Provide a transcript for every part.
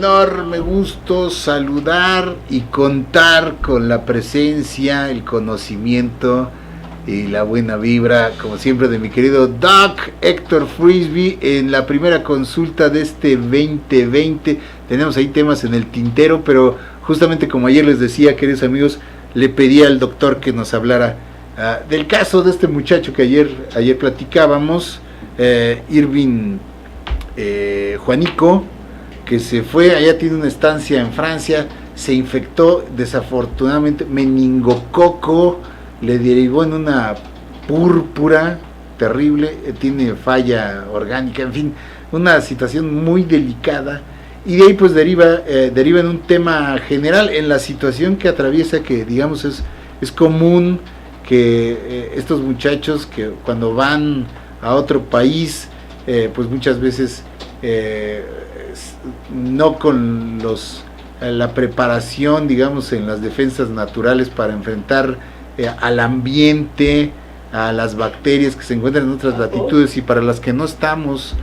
Enorme gusto saludar y contar con la presencia, el conocimiento y la buena vibra, como siempre, de mi querido Doc Héctor Frisby en la primera consulta de este 2020. Tenemos ahí temas en el tintero, pero justamente como ayer les decía, queridos amigos, le pedí al doctor que nos hablara del caso de este muchacho que ayer platicábamos, Irving Juanico, que se fue, allá tiene una estancia en Francia, se infectó desafortunadamente, meningococo, le derivó en una púrpura terrible, tiene falla orgánica, en fin, una situación muy delicada, y de ahí pues deriva en un tema general, en la situación que atraviesa, que digamos es común que estos muchachos que cuando van a otro país, pues muchas veces no con la preparación, digamos, en las defensas naturales para enfrentar al ambiente, a las bacterias que se encuentran en otras latitudes y para las que no estamos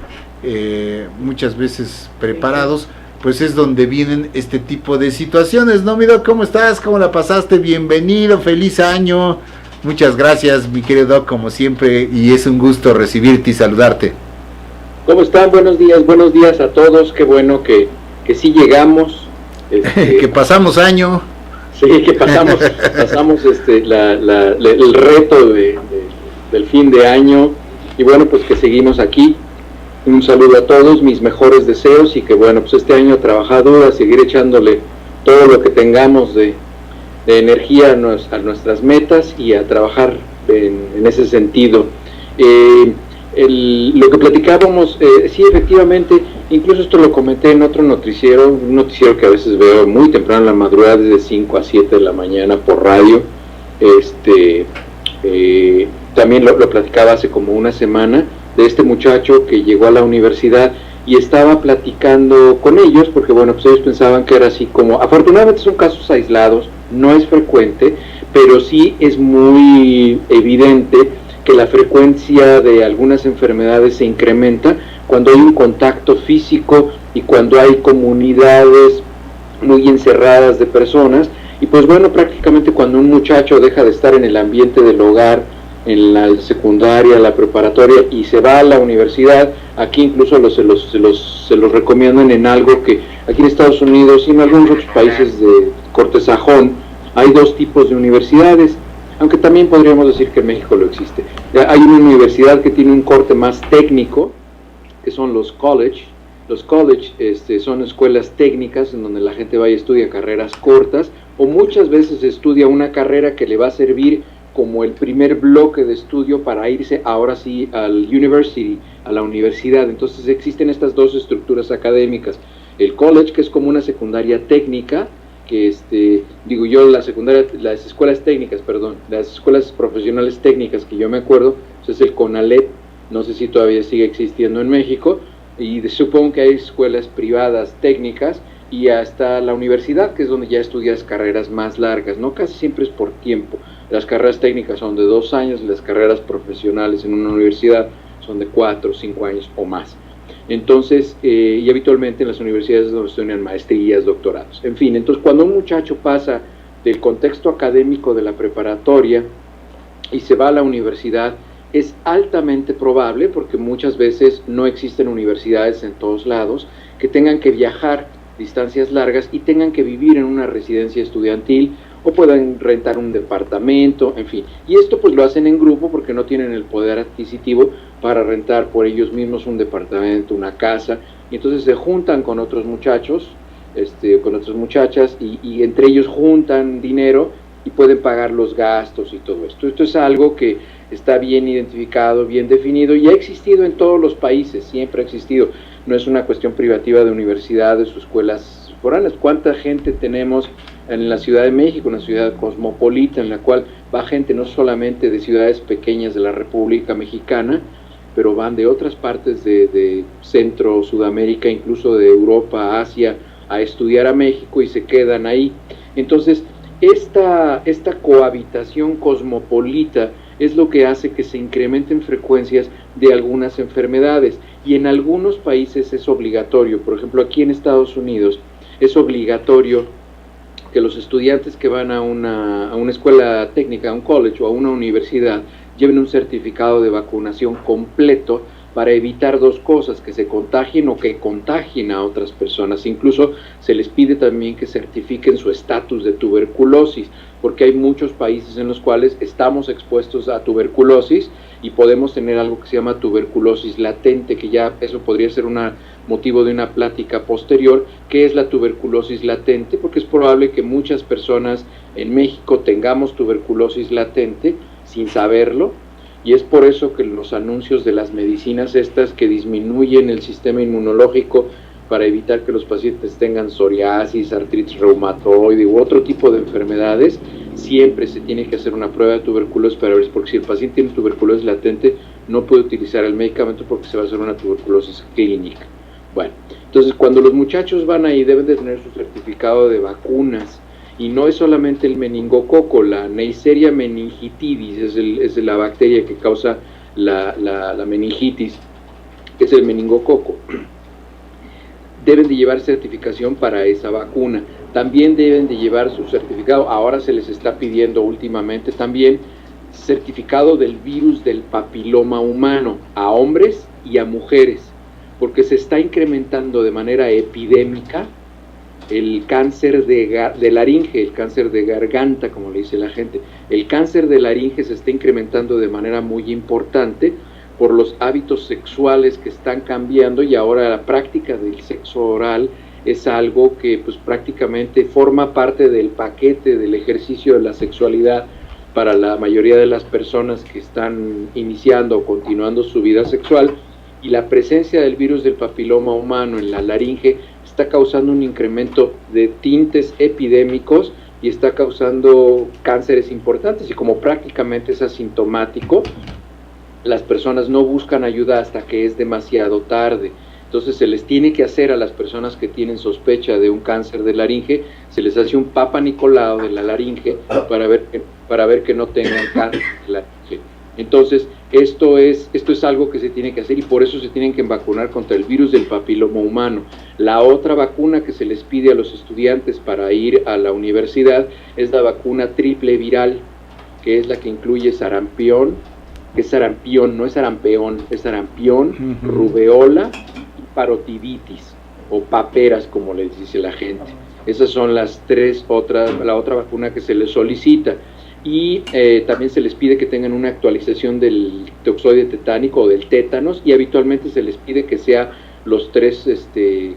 muchas veces preparados, pues es donde vienen este tipo de situaciones, ¿no, mi Doc? ¿Cómo estás? ¿Cómo la pasaste? Bienvenido, feliz año. Muchas gracias, mi querido Doc, como siempre, y es un gusto recibirte y saludarte. ¿Cómo están? Buenos días a todos. Qué bueno que sí llegamos. Que pasamos año. Sí, que pasamos el reto del fin de año. Y bueno, pues que seguimos aquí. Un saludo a todos, mis mejores deseos, y que bueno, pues este año a trabajar duro, a seguir echándole todo lo que tengamos de energía a nuestras metas y a trabajar en ese sentido. Lo que platicábamos, sí, efectivamente, incluso esto lo comenté en otro noticiero, un noticiero que a veces veo muy temprano en la madrugada, desde 5 a 7 de la mañana por radio. También lo platicaba hace como una semana, de este muchacho que llegó a la universidad y estaba platicando con ellos, porque bueno, pues ellos pensaban que era así como, afortunadamente son casos aislados, no es frecuente, pero sí es muy evidente que la frecuencia de algunas enfermedades se incrementa cuando hay un contacto físico y cuando hay comunidades muy encerradas de personas. Y pues bueno, prácticamente cuando un muchacho deja de estar en el ambiente del hogar, en la secundaria, la preparatoria, y se va a la universidad, aquí incluso se los recomiendan en algo que aquí en Estados Unidos y en algunos otros países de corte sajón, hay dos tipos de universidades, aunque también podríamos decir que en México lo existe. Hay una universidad que tiene un corte más técnico, que son los college. Los college son escuelas técnicas en donde la gente va y estudia carreras cortas, o muchas veces estudia una carrera que le va a servir como el primer bloque de estudio para irse ahora sí al university, a la universidad. Entonces existen estas dos estructuras académicas. El college, que es como una secundaria técnica, que las escuelas técnicas, las escuelas profesionales técnicas que yo me acuerdo, pues es el CONALEP, no sé si todavía sigue existiendo en México, y supongo que hay escuelas privadas técnicas, y hasta la universidad, que es donde ya estudias carreras más largas, ¿no? Casi siempre es por tiempo. Las carreras técnicas son de 2 años, las carreras profesionales en una universidad son de 4 o 5 años o más. Entonces, y habitualmente en las universidades es donde estudian maestrías, doctorados, en fin. Entonces, cuando un muchacho pasa del contexto académico de la preparatoria y se va a la universidad, es altamente probable, porque muchas veces no existen universidades en todos lados, que tengan que viajar distancias largas y tengan que vivir en una residencia estudiantil, o puedan rentar un departamento, en fin. Y esto pues lo hacen en grupo porque no tienen el poder adquisitivo para rentar por ellos mismos un departamento, una casa, y entonces se juntan con otros muchachos, con otras muchachas, y entre ellos juntan dinero y pueden pagar los gastos y todo esto. Esto es algo que está bien identificado, bien definido, y ha existido en todos los países, siempre ha existido. No es una cuestión privativa de universidades o escuelas foráneas. ¿Cuánta gente tenemos en la Ciudad de México, una ciudad cosmopolita en la cual va gente no solamente de ciudades pequeñas de la República Mexicana, pero van de otras partes de Centro, Sudamérica, incluso de Europa, Asia, a estudiar a México y se quedan ahí? Entonces, esta cohabitación cosmopolita es lo que hace que se incrementen frecuencias de algunas enfermedades, y en algunos países es obligatorio. Por ejemplo, aquí en Estados Unidos es obligatorio que los estudiantes que van a una escuela técnica, a un college o a una universidad, lleven un certificado de vacunación completo para evitar dos cosas, que se contagien o que contagien a otras personas. Incluso se les pide también que certifiquen su estatus de tuberculosis, porque hay muchos países en los cuales estamos expuestos a tuberculosis y podemos tener algo que se llama tuberculosis latente, que ya eso podría ser un motivo de una plática posterior. ¿Qué es la tuberculosis latente? Porque es probable que muchas personas en México tengamos tuberculosis latente sin saberlo, y es por eso que los anuncios de las medicinas estas que disminuyen el sistema inmunológico para evitar que los pacientes tengan psoriasis, artritis reumatoide u otro tipo de enfermedades, siempre se tiene que hacer una prueba de tuberculosis para ver, porque si el paciente tiene tuberculosis latente no puede utilizar el medicamento porque se va a hacer una tuberculosis clínica. Bueno, entonces cuando los muchachos van ahí deben de tener su certificado de vacunas, y no es solamente el meningococo, la Neisseria meningitidis es la bacteria que causa la meningitis, que es el meningococo. Deben de llevar certificación para esa vacuna. También deben de llevar su certificado, ahora se les está pidiendo últimamente también, certificado del virus del papiloma humano a hombres y a mujeres, porque se está incrementando de manera epidémica el cáncer de laringe, el cáncer de garganta, como le dice la gente. El cáncer de laringe se está incrementando de manera muy importante por los hábitos sexuales que están cambiando, y ahora la práctica del sexo oral es algo que pues prácticamente forma parte del paquete del ejercicio de la sexualidad para la mayoría de las personas que están iniciando o continuando su vida sexual, y la presencia del virus del papiloma humano en la laringe está causando un incremento de tintes epidémicos y está causando cánceres importantes, y como prácticamente es asintomático, las personas no buscan ayuda hasta que es demasiado tarde. Entonces se les tiene que hacer a las personas que tienen sospecha de un cáncer de laringe, se les hace un Papa Nicolau de la laringe para ver que no tengan cáncer de laringe. Entonces esto es algo que se tiene que hacer, y por eso se tienen que vacunar contra el virus del papiloma humano. La otra vacuna que se les pide a los estudiantes para ir a la universidad es la vacuna triple viral, que es la que incluye sarampión, que es sarampión, no es sarampeón, es sarampión, rubeola y parotiditis, o paperas como les dice la gente. Esas son las la otra vacuna que se les solicita. Y también se les pide que tengan una actualización del toxoide tetánico o del tétanos, y habitualmente se les pide que sea los tres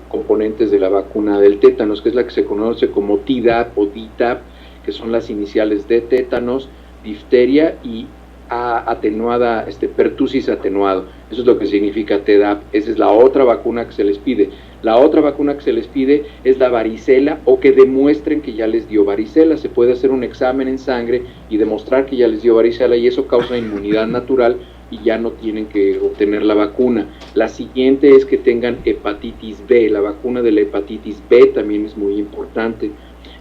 componentes de la vacuna del tétanos, que es la que se conoce como Tdap o DTaP, que son las iniciales de tétanos, difteria y atenuada, pertussis atenuado. Eso es lo que significa Tdap. Esa es la otra vacuna que se les pide. La otra vacuna que se les pide es la varicela, o que demuestren que ya les dio varicela. Se puede hacer un examen en sangre y demostrar que ya les dio varicela, y eso causa inmunidad natural y ya no tienen que obtener la vacuna. La siguiente es que tengan hepatitis B. La vacuna de la hepatitis B también es muy importante.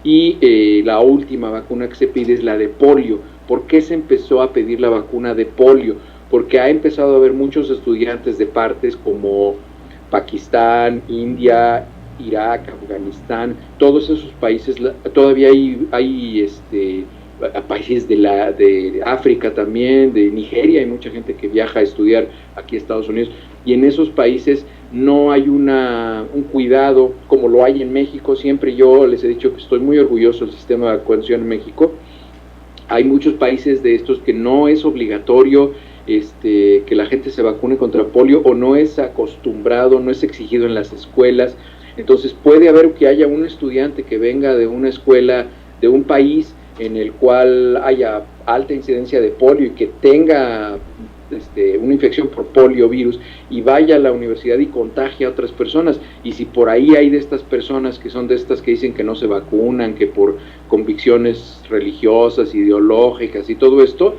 Y la última vacuna que se pide es la de polio. ¿Por qué se empezó a pedir la vacuna de polio? Porque ha empezado a haber muchos estudiantes de partes como Pakistán, India, Irak, Afganistán, todos esos países. Todavía hay países de África también, de Nigeria, hay mucha gente que viaja a estudiar aquí a Estados Unidos, y en esos países no hay un cuidado como lo hay en México. Siempre yo les he dicho que estoy muy orgulloso del sistema de vacunación en México. Hay muchos países de estos que no es obligatorio que la gente se vacune contra polio, o no es acostumbrado, no es exigido en las escuelas. Entonces puede haber que haya un estudiante que venga de una escuela de un país en el cual haya alta incidencia de polio y que tenga una infección por poliovirus, y vaya a la universidad y contagie a otras personas. Y si por ahí hay de estas personas que son de estas que dicen que no se vacunan, que por convicciones religiosas, ideológicas y todo esto,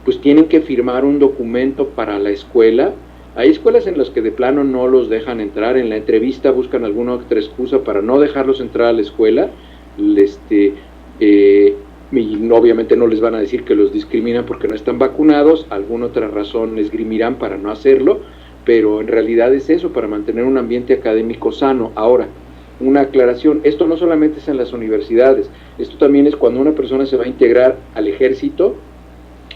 pues tienen que firmar un documento para la escuela. Hay escuelas en las que de plano no los dejan entrar, en la entrevista buscan alguna otra excusa para no dejarlos entrar a la escuela, y obviamente no les van a decir que los discriminan porque no están vacunados, alguna otra razón les esgrimirán para no hacerlo, pero en realidad es eso, para mantener un ambiente académico sano. Ahora, una aclaración, esto no solamente es en las universidades, esto también es cuando una persona se va a integrar al ejército,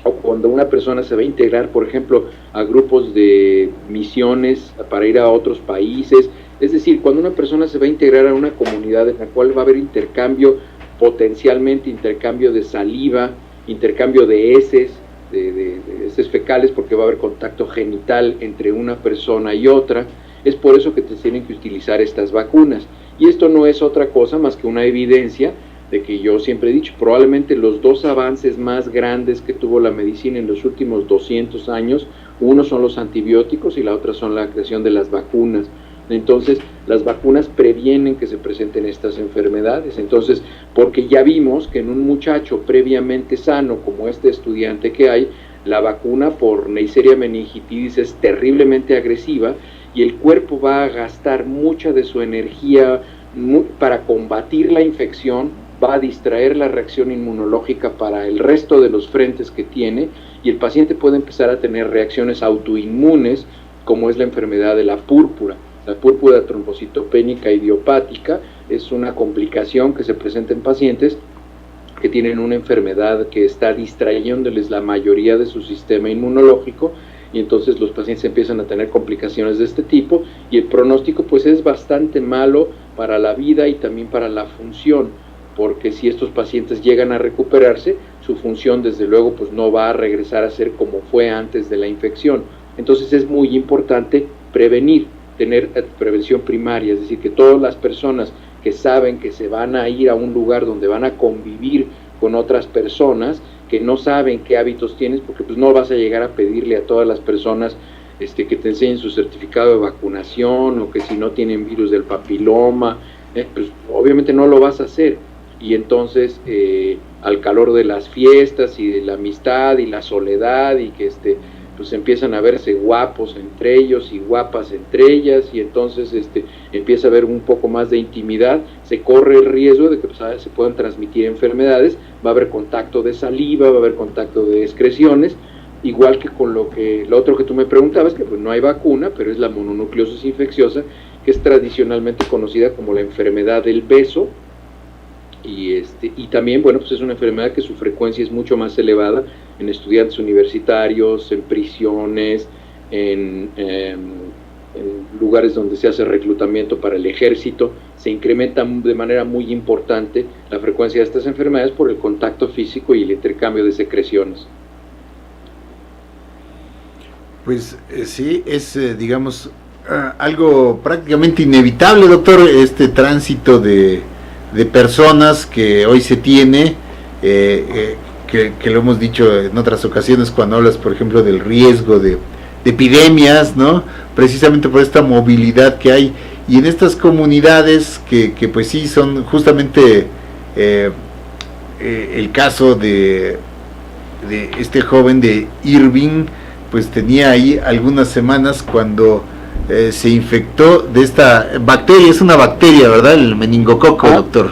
o cuando una persona se va a integrar, por ejemplo, a grupos de misiones para ir a otros países. Es decir, cuando una persona se va a integrar a una comunidad en la cual va a haber intercambio, potencialmente intercambio de saliva, intercambio de heces, de heces fecales, porque va a haber contacto genital entre una persona y otra. Es por eso que te tienen que utilizar estas vacunas. Y esto no es otra cosa más que una evidencia de que yo siempre he dicho, probablemente los dos avances más grandes que tuvo la medicina en los últimos 200 años, uno son los antibióticos y la otra son la creación de las vacunas. Entonces, las vacunas previenen que se presenten estas enfermedades. Entonces, porque ya vimos que en un muchacho previamente sano, como este estudiante que hay, la vacuna por Neisseria meningitidis es terriblemente agresiva y el cuerpo va a gastar mucha de su energía para combatir la infección, va a distraer la reacción inmunológica para el resto de los frentes que tiene y el paciente puede empezar a tener reacciones autoinmunes, como es la enfermedad de la púrpura. La púrpura trombocitopénica idiopática es una complicación que se presenta en pacientes que tienen una enfermedad que está distrayéndoles la mayoría de su sistema inmunológico, y entonces los pacientes empiezan a tener complicaciones de este tipo y el pronóstico pues es bastante malo para la vida y también para la función, porque si estos pacientes llegan a recuperarse, su función desde luego pues no va a regresar a ser como fue antes de la infección. Entonces es muy importante prevenir, tener prevención primaria, es decir, que todas las personas que saben que se van a ir a un lugar donde van a convivir con otras personas, que no saben qué hábitos tienes, porque pues no vas a llegar a pedirle a todas las personas que te enseñen su certificado de vacunación, o que si no tienen virus del papiloma, pues obviamente no lo vas a hacer. Y entonces al calor de las fiestas y de la amistad y la soledad, y que pues empiezan a verse guapos entre ellos y guapas entre ellas, y entonces empieza a haber un poco más de intimidad, se corre el riesgo de que pues, se puedan transmitir enfermedades, va a haber contacto de saliva, va a haber contacto de excreciones, igual que con lo otro que tú me preguntabas, que pues no hay vacuna, pero es la mononucleosis infecciosa, que es tradicionalmente conocida como la enfermedad del beso, y también, bueno, pues es una enfermedad que su frecuencia es mucho más elevada en estudiantes universitarios, en prisiones, en lugares donde se hace reclutamiento para el ejército. Se incrementa de manera muy importante la frecuencia de estas enfermedades por el contacto físico y el intercambio de secreciones. Pues sí, es, digamos, algo prácticamente inevitable, doctor, este tránsito de personas que hoy se tiene, que lo hemos dicho en otras ocasiones cuando hablas, por ejemplo, del riesgo de epidemias, ¿no? Precisamente por esta movilidad que hay, y en estas comunidades que pues sí son justamente el caso de este joven de Irving, pues tenía ahí algunas semanas cuando se infectó de esta bacteria. Es una bacteria, ¿verdad? El meningococo, doctor.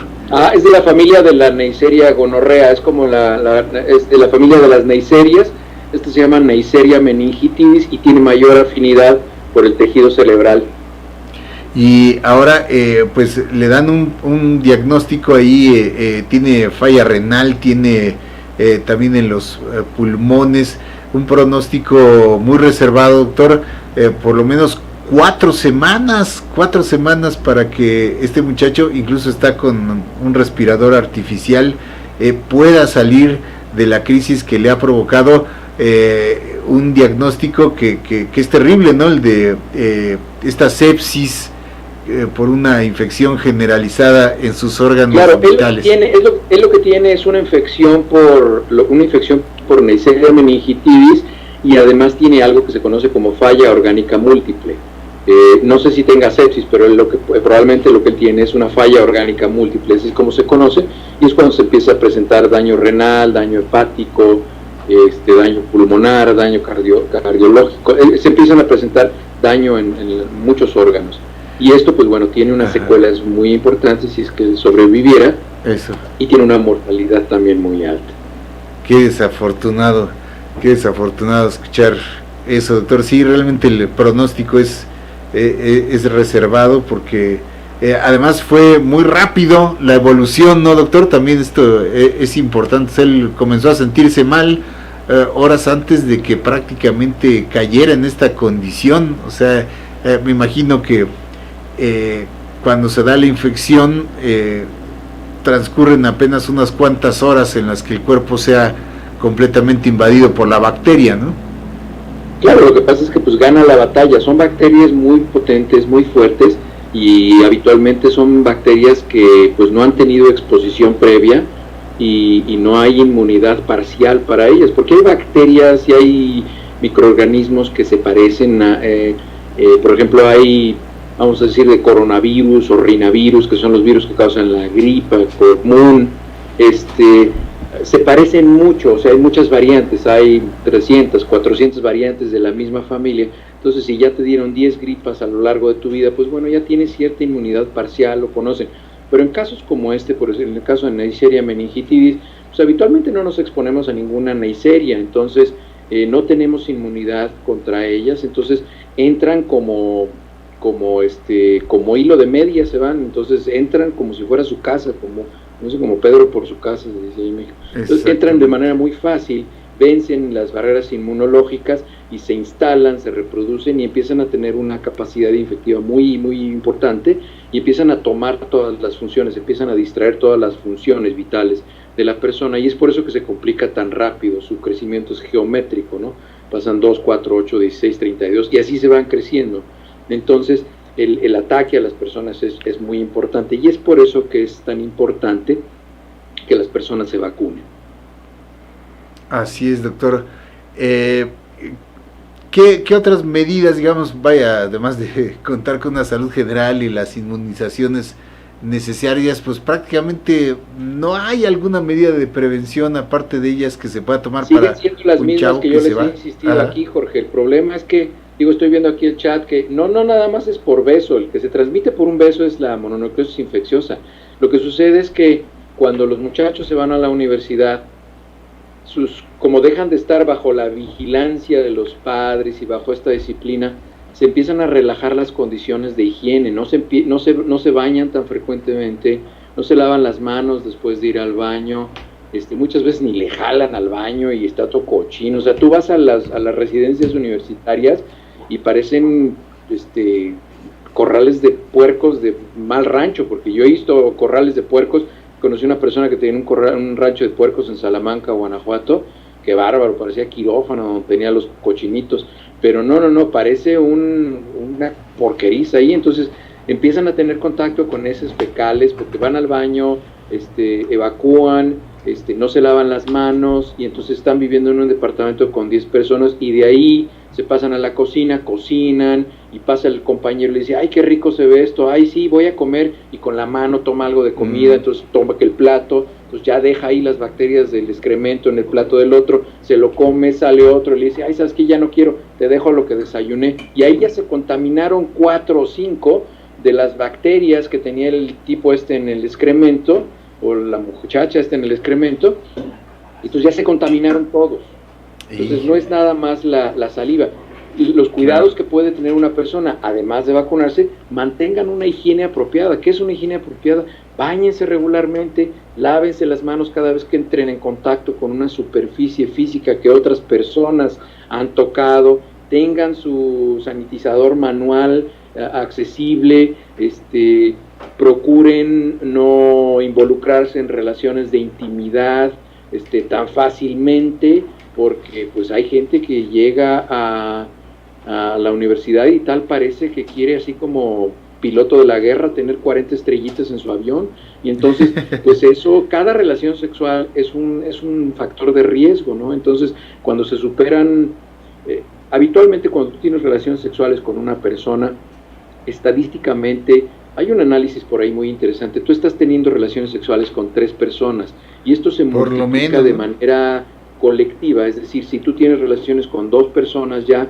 Es de la familia de la Neisseria gonorrea, es como es de la familia de las Neisserias. Esto se llama Neisseria meningitidis y tiene mayor afinidad por el tejido cerebral. Y ahora pues le dan un diagnóstico ahí, tiene falla renal, tiene también en los pulmones, un pronóstico muy reservado, doctor, por lo menos 4 semanas para que este muchacho, incluso está con un respirador artificial, pueda salir de la crisis que le ha provocado un diagnóstico que es terrible, ¿no? El de esta sepsis por una infección generalizada en sus órganos vitales. Él lo que tiene es una infección por Neisseria meningitidis, y además tiene algo que se conoce como falla orgánica múltiple. No sé si tenga sepsis, pero probablemente lo que él tiene es una falla orgánica múltiple, así es como se conoce, y es cuando se empieza a presentar daño renal, daño hepático, daño pulmonar, daño cardiológico, se empiezan a presentar daño en muchos órganos. Y esto, pues bueno, tiene unas secuelas muy importantes si es que sobreviviera. Eso. Y tiene una mortalidad también muy alta. Qué desafortunado escuchar eso, doctor. Sí, realmente el pronóstico es reservado, porque Además fue muy rápido la evolución, ¿no, doctor? También esto es importante. Él comenzó a sentirse mal horas antes de que prácticamente cayera en esta condición. O sea, me imagino que cuando se da la infección transcurren apenas unas cuantas horas en las que el cuerpo sea completamente invadido por la bacteria, ¿no? Claro, lo que pasa es que pues gana la batalla. Son bacterias muy potentes, muy fuertes, y habitualmente son bacterias que pues no han tenido exposición previa y no hay inmunidad parcial para ellas, porque hay bacterias y hay microorganismos que se parecen a, por ejemplo, hay, vamos a decir, de coronavirus o rinavirus, que son los virus que causan la gripa común, se parecen mucho, o sea, hay muchas variantes, hay 300, 400 variantes de la misma familia. Entonces, si ya te dieron 10 gripas a lo largo de tu vida, pues bueno, ya tienes cierta inmunidad parcial, lo conocen. Pero en casos como por ejemplo, en el caso de Neisseria meningitidis, pues habitualmente no nos exponemos a ninguna Neisseria, entonces no tenemos inmunidad contra ellas, entonces entran como hilo de media, se van, entonces entran como si fuera su casa, como Pedro por su casa, se dice ahí en México. Entonces entran de manera muy fácil, vencen las barreras inmunológicas y se instalan, se reproducen y empiezan a tener una capacidad infectiva muy, muy importante, y empiezan a tomar todas las funciones, empiezan a distraer todas las funciones vitales de la persona, y es por eso que se complica tan rápido. Su crecimiento es geométrico, ¿no? Pasan 2, 4, 8, 16, 32 y así se van creciendo. Entonces el ataque a las personas es muy importante, y es por eso que es tan importante que las personas se vacunen. Así es, doctor. ¿Qué otras medidas, digamos, además de contar con una salud general y las inmunizaciones necesarias, pues prácticamente no hay alguna medida de prevención aparte de ellas que se pueda tomar? Siguen para siendo las mismas que yo les he insistido aquí, Jorge. El problema es que, estoy viendo aquí el chat, que no nada más es por beso. El que se transmite por un beso es la mononucleosis infecciosa. Lo que sucede es que cuando los muchachos se van a la universidad, como dejan de estar bajo la vigilancia de los padres y bajo esta disciplina, se empiezan a relajar las condiciones de higiene, no se bañan tan frecuentemente, no se lavan las manos después de ir al baño, muchas veces ni le jalan al baño y está todo cochino. O sea, tú vas a las residencias universitarias y parecen corrales de puercos de mal rancho, porque yo he visto corrales de puercos. Conocí una persona que tenía un rancho de puercos en Salamanca, Guanajuato, que bárbaro, parecía quirófano, tenía los cochinitos, pero no, parece una porqueriza ahí. Entonces empiezan a tener contacto con heces fecales porque van al baño, evacúan, no se lavan las manos, y entonces están viviendo en un departamento con 10 personas, y de ahí se pasan a la cocina, cocinan, y pasa el compañero y le dice, ay, qué rico se ve esto, ay, sí, voy a comer, y con la mano toma algo de comida, entonces toma que el plato, entonces ya deja ahí las bacterias del excremento en el plato del otro, se lo come, sale otro, y le dice, ay, ¿sabes qué? Ya no quiero, te dejo lo que desayuné, y ahí ya se contaminaron 4 o 5 de las bacterias que tenía el tipo en el excremento, o la muchacha en el excremento, entonces ya se contaminaron todos. Entonces no es nada más la saliva. Y los cuidados que puede tener una persona, además de vacunarse, mantengan una higiene apropiada. ¿Qué es una higiene apropiada? Báñense regularmente, lávense las manos cada vez que entren en contacto con una superficie física que otras personas han tocado, tengan su sanitizador manual accesible, procuren no involucrarse en relaciones de intimidad tan fácilmente, porque pues hay gente que llega a la universidad y tal parece que quiere, así como piloto de la guerra, tener 40 estrellitas en su avión, y entonces pues eso, cada relación sexual es un factor de riesgo, ¿no? Entonces cuando se superan, habitualmente cuando tú tienes relaciones sexuales con una persona, estadísticamente hay un análisis por ahí muy interesante. Tú estás teniendo relaciones sexuales con 3 personas y esto se multiplica de manera colectiva, es decir, si tú tienes relaciones con 2 personas ya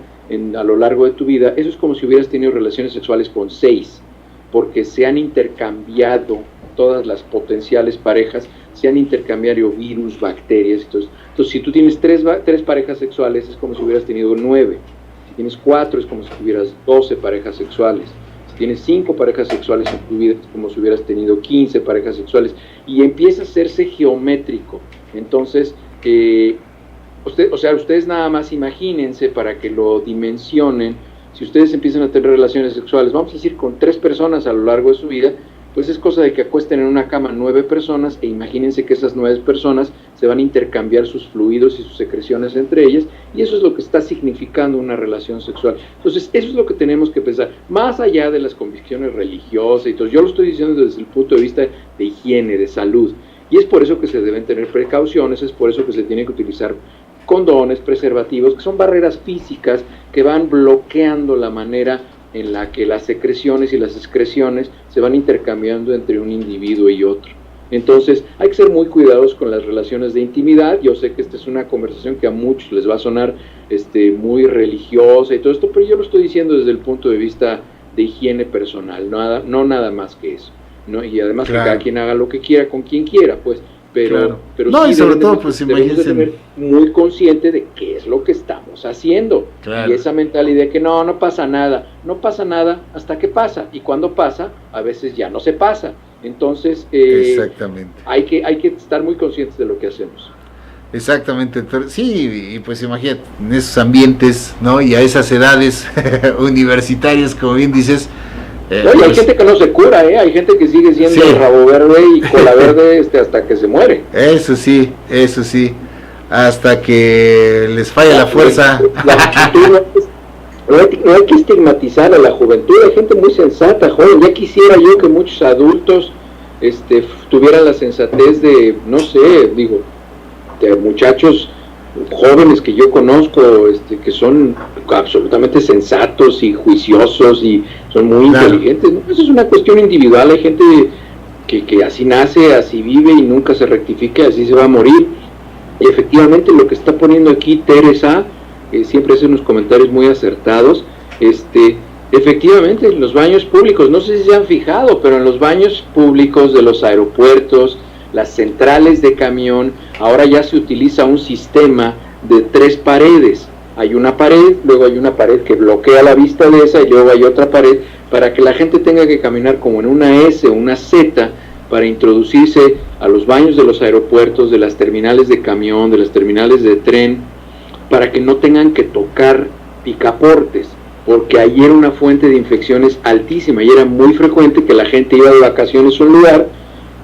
a lo largo de tu vida, eso es como si hubieras tenido relaciones sexuales con 6, porque se han intercambiado todas las potenciales parejas, se han intercambiado virus, bacterias. Entonces si tú tienes 3 parejas sexuales, es como si hubieras tenido 9. Si tienes 4, es como si tuvieras 12 parejas sexuales. tienes 5 parejas sexuales en tu vida, es como si hubieras tenido 15 parejas sexuales, y empieza a hacerse geométrico. Entonces, ustedes nada más imagínense, para que lo dimensionen, si ustedes empiezan a tener relaciones sexuales, vamos a decir, con 3 personas a lo largo de su vida, pues es cosa de que acuesten en una cama 9 personas, e imagínense que esas 9 personas se van a intercambiar sus fluidos y sus secreciones entre ellas, y eso es lo que está significando una relación sexual. Entonces, eso es lo que tenemos que pensar, más allá de las convicciones religiosas y todo. Yo lo estoy diciendo desde el punto de vista de higiene, de salud, y es por eso que se deben tener precauciones, es por eso que se tienen que utilizar condones, preservativos, que son barreras físicas que van bloqueando la manera en la que las secreciones y las excreciones se van intercambiando entre un individuo y otro. Entonces, hay que ser muy cuidadosos con las relaciones de intimidad. Yo sé que esta es una conversación que a muchos les va a sonar muy religiosa y todo esto, pero yo lo estoy diciendo desde el punto de vista de higiene personal, no nada más que eso, ¿no? Y además, claro, que cada quien haga lo que quiera con quien quiera, pues. Pero no, sí, y sobre todo, pues imagínense, ser muy consciente de qué es lo que estamos haciendo. Claro. Y esa mentalidad de que no pasa nada hasta que pasa, y cuando pasa, a veces ya no se pasa. Entonces, exactamente, hay que estar muy conscientes de lo que hacemos. Exactamente, sí, y pues imagínate, en esos ambientes, ¿no? Y a esas edades universitarias, como bien dices. Oye, hay gente que no se cura, hay gente que sigue siendo rabo verde y cola verde hasta que se muere. Eso sí, hasta que les falla la fuerza. No hay que estigmatizar a la juventud, hay gente muy sensata, joven. Ya quisiera yo que muchos adultos tuvieran la sensatez de, no sé, digo, de muchachos jóvenes que yo conozco, que son absolutamente sensatos y juiciosos y son muy inteligentes, ¿no? Eso es una cuestión individual. Hay gente que así nace, así vive y nunca se rectifica, así se va a morir. Y efectivamente lo que está poniendo aquí Teresa, siempre hace unos comentarios muy acertados, efectivamente en los baños públicos, no sé si se han fijado, pero en los baños públicos de los aeropuertos, las centrales de camión, ahora ya se utiliza un sistema de 3 paredes. Hay una pared, luego hay una pared que bloquea la vista de esa, y luego hay otra pared para que la gente tenga que caminar como en una S o una Z para introducirse a los baños de los aeropuertos, de las terminales de camión, de las terminales de tren, para que no tengan que tocar picaportes, porque ahí era una fuente de infecciones altísima y era muy frecuente que la gente iba de vacaciones a un lugar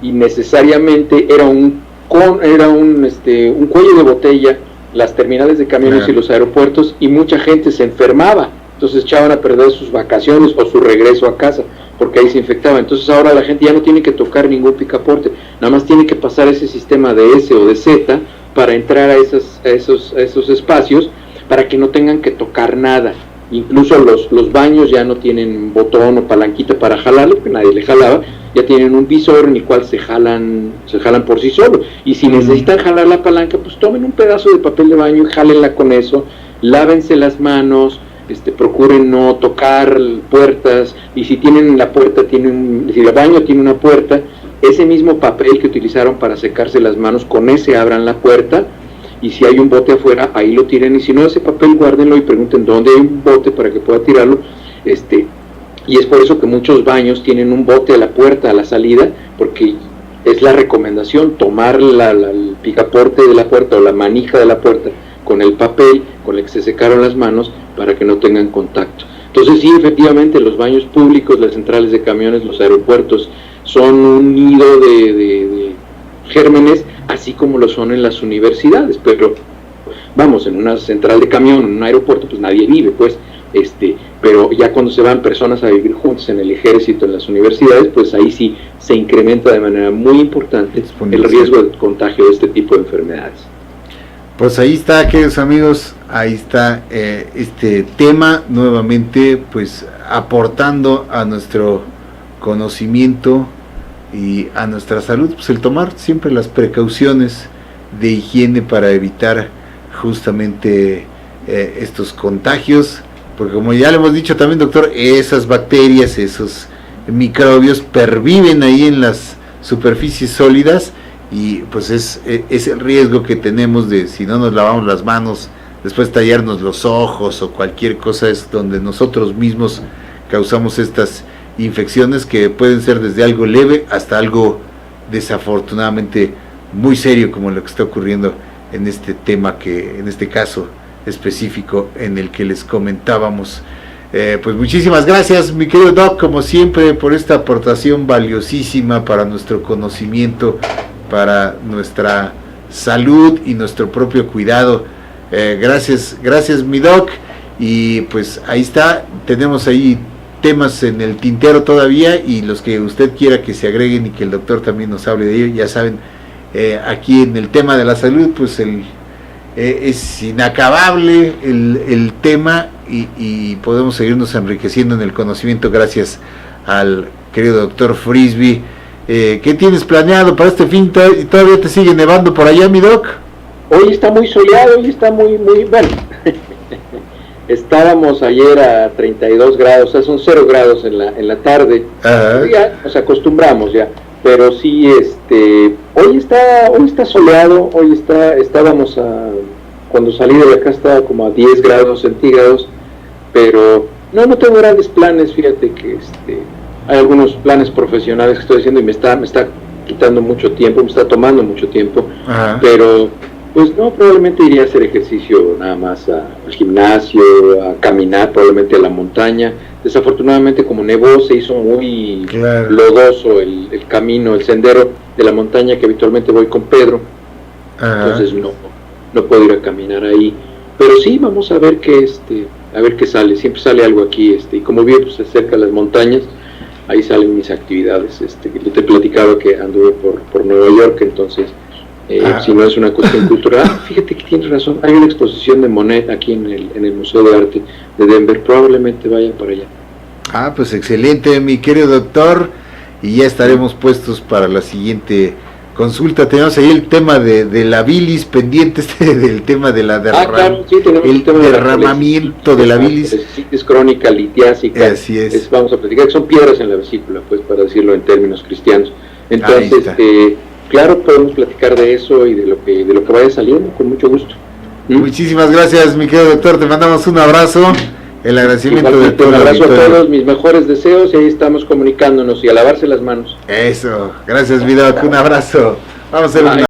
y necesariamente era un cuello de botella las terminales de camiones y los aeropuertos, y mucha gente se enfermaba, entonces echaban a perder sus vacaciones o su regreso a casa, porque ahí se infectaba. Entonces ahora la gente ya no tiene que tocar ningún picaporte, nada más tiene que pasar ese sistema de S o de Z para entrar a esos espacios, para que no tengan que tocar nada. Incluso los baños ya no tienen botón o palanquita para jalarlo, porque nadie le jalaba, ya tienen un visor en el cual se jalan por sí solos. Y si necesitan jalar la palanca, pues tomen un pedazo de papel de baño y jálenla con eso, lávense las manos, procuren no tocar puertas, y si tienen la puerta, si el baño tiene una puerta, ese mismo papel que utilizaron para secarse las manos, con ese abran la puerta, y si hay un bote afuera, ahí lo tiren, y si no, ese papel guárdenlo y pregunten dónde hay un bote para que pueda tirarlo. Y es por eso que muchos baños tienen un bote a la puerta, a la salida, porque es la recomendación tomar el picaporte de la puerta o la manija de la puerta con el papel con el que se secaron las manos, para que no tengan contacto. Entonces sí, efectivamente, los baños públicos, las centrales de camiones, los aeropuertos son un nido de gérmenes, así como lo son en las universidades. Pero vamos, en una central de camión, en un aeropuerto, pues nadie vive, pues, pero ya cuando se van personas a vivir juntos en el ejército, en las universidades, pues ahí sí se incrementa de manera muy importante el riesgo de contagio de este tipo de enfermedades. Pues ahí está, queridos amigos, ahí está este tema, nuevamente pues aportando a nuestro conocimiento y a nuestra salud, pues el tomar siempre las precauciones de higiene para evitar justamente estos contagios, porque como ya le hemos dicho también, doctor, esas bacterias, esos microbios perviven ahí en las superficies sólidas, y pues es el riesgo que tenemos de, si no nos lavamos las manos, después tallarnos los ojos o cualquier cosa, es donde nosotros mismos causamos estas infecciones que pueden ser desde algo leve hasta algo desafortunadamente muy serio, como lo que está ocurriendo en este tema, que en este caso específico en el que les comentábamos. Pues muchísimas gracias, mi querido Doc, como siempre, por esta aportación valiosísima para nuestro conocimiento, para nuestra salud y nuestro propio cuidado. Gracias, mi Doc. Y pues ahí está, tenemos ahí temas en el tintero todavía, y los que usted quiera que se agreguen y que el doctor también nos hable de ello, ya saben, aquí en el tema de la salud, pues es inacabable el tema, y podemos seguirnos enriqueciendo en el conocimiento gracias al querido doctor Frisby. ¿Qué tienes planeado para este fin? ¿Todavía te sigue nevando por allá, mi Doc? Hoy está muy soleado, hoy está muy bueno. Estábamos ayer a 32 grados, o sea, son 0 grados en la tarde. Ya nos acostumbramos ya, pero sí, hoy está soleado, estábamos cuando salí de la casa estaba como a 10 grados centígrados, pero no tengo grandes planes. Fíjate que hay algunos planes profesionales que estoy haciendo y me está quitando mucho tiempo, me está tomando mucho tiempo. Pero pues no, probablemente iría a hacer ejercicio nada más al gimnasio, a caminar, probablemente a la montaña. Desafortunadamente, como nevó, se hizo muy lodoso el camino, el sendero de la montaña que habitualmente voy con Pedro. Entonces no puedo ir a caminar ahí. Pero sí, vamos a ver qué sale. Siempre sale algo aquí, y como bien pues, se acerca a las montañas, ahí salen mis actividades. Yo te platicaba que anduve por Nueva York, entonces si no es una cuestión cultural. Fíjate que tienes razón, hay una exposición de Monet aquí en el Museo de Arte de Denver, probablemente vaya para allá. Pues excelente, mi querido doctor, y ya estaremos puestos para la siguiente consulta. Tenemos ahí el tema de la bilis pendiente, del tema de la claro, sí, el derramamiento de la bilis. Es crónica litiásica. Así es. Vamos a platicar que son piedras en la vesícula, pues, para decirlo en términos cristianos. Entonces, claro, podemos platicar de eso y de lo que vaya saliendo, con mucho gusto. Muchísimas gracias, mi querido doctor, te mandamos un abrazo, el agradecimiento de todo. Un abrazo a todos, mis mejores deseos, y ahí estamos comunicándonos, y a lavarse las manos. Eso, gracias, mi doc, un abrazo. Vamos a hacer una